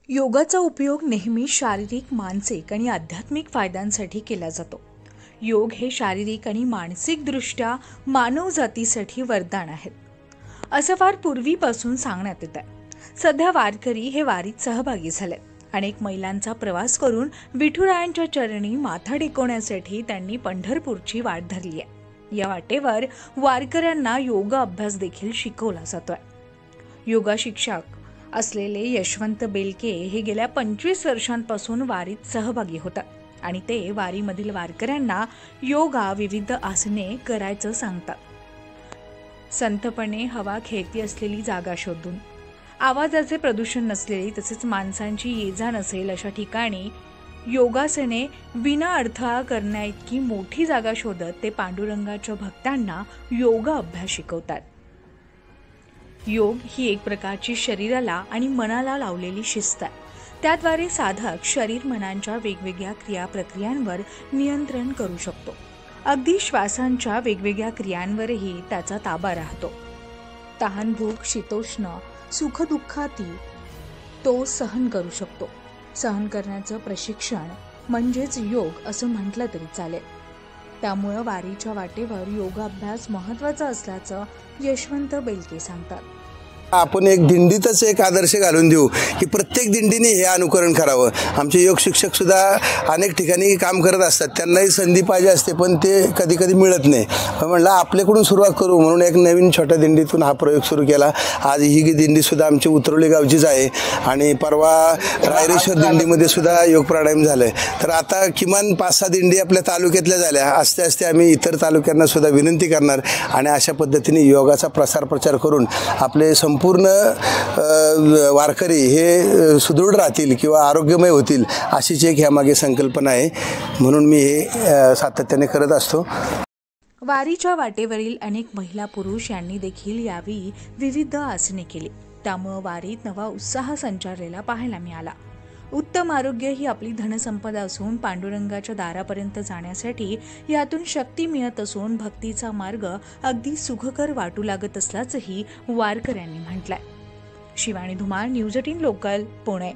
योगाचा उपयोग नेहमी शारीरिक, मानसिक आणि आध्यात्मिक फायद्यांसाठी केला जातो. योग हे शारीरिक आणि मानसिकदृष्ट्या मानवजातीसाठी वरदान आहेत, असं फार पूर्वीपासून सांगण्यात येत आहे. सध्या वारकरी हे वारीत सहभागी झाले. अनेक मैलांचा प्रवास करून विठुरायांच्या चरणी माथा टेकवण्यासाठी त्यांनी पंढरपूरची वाट धरली आहे. या वाटेवर वारकऱ्यांना योग अभ्यास देखील शिकवला जातोय. योगा शिक्षक असलेले यशवंत बेलके हे गेल्या 25 वर्षांपासून वारीत सहभागी होतात आणि ते वारीमधील वारकऱ्यांना योगा, विविध आसने करायचं सांगतात. संथपणे हवा खेळती असलेली जागा शोधून, आवाजाचे प्रदूषण नसलेली तसेच माणसांची ये-जा नसेल अशा ठिकाणी योगासने विना अडथळा करण्याइतकी मोठी जागा शोधत ते पांडुरंगाच्या भक्तांना योगा अभ्यास शिकवतात. योग ही एक प्रकारची शरीराला आणि मनाला लावलेली शिस्त आहे. त्याद्वारे साधक शरीर मनांच्या वेगवेगळ्या क्रियाप्रक्रियांवर नियंत्रण करू शकतो. अगदी श्वासांच्या वेगवेगळ्या क्रियांवरही त्याचा ताबा राहतो. तहान, भूक, शीतोष्ण, सुखदुःखाती तो सहन करू शकतो. सहन करण्याचं प्रशिक्षण म्हणजेच योग असं म्हटलं तरी चालेल. त्यामुळं वारीच्या वाटेवर योगाभ्यास महत्त्वाचा असल्याचं यशवंत बेलके सांगतात. आपण एक दिंडीतच एक आदर्श घालून देऊ की प्रत्येक दिंडीने हे अनुकरण करावं. आमचे योग शिक्षक सुद्धा अनेक ठिकाणी काम करत असतात, त्यांनाही संधी पाहिजे असते पण ते कधी कधी मिळत नाही. म्हणलं आपल्याकडून सुरुवात करू म्हणून एक नवीन छोट्या दिंडीतून हा प्रयोग सुरू केला. आज ही दिंडी सुद्धा आमची उतरवली गावचीच आहे आणि परवा रायरेश्वर दिंडीमध्ये सुद्धा योग प्राणायाम झालं. तर आता किमान 5-6 दिंडी आपल्या तालुक्यातल्या झाल्या. आस्ते आस्ते आम्ही इतर तालुक्यांना सुद्धा विनंती करणार आणि अशा पद्धतीने योगाचा प्रचार करून आपले पूर्ण वारकरी हे सुदृढ राहतील किंवा आरोग्यमय होतील अशीच एक ह्यामागे संकल्पना आहे. म्हणून मी हे सातत्याने करत असतो. वारीच्या वाटेवरील अनेक महिला पुरुष यांनी देखील यावेळी विविध आसने केली. त्यामुळे वारीत नवा उत्साह संचारलेला पाहायला मिळाला. उत्तम आरोग्य ही आपली धनसंपदा असून पांडुरंगाच्या दारापर्यंत जाण्यासाठी यातून शक्ती मिळत असून भक्तीचा मार्ग अगदी सुखकर वाटू लागत असल्याचंही वारकऱ्यांनी म्हटलंय. Shivani Dhumal, news 18 local, Pune.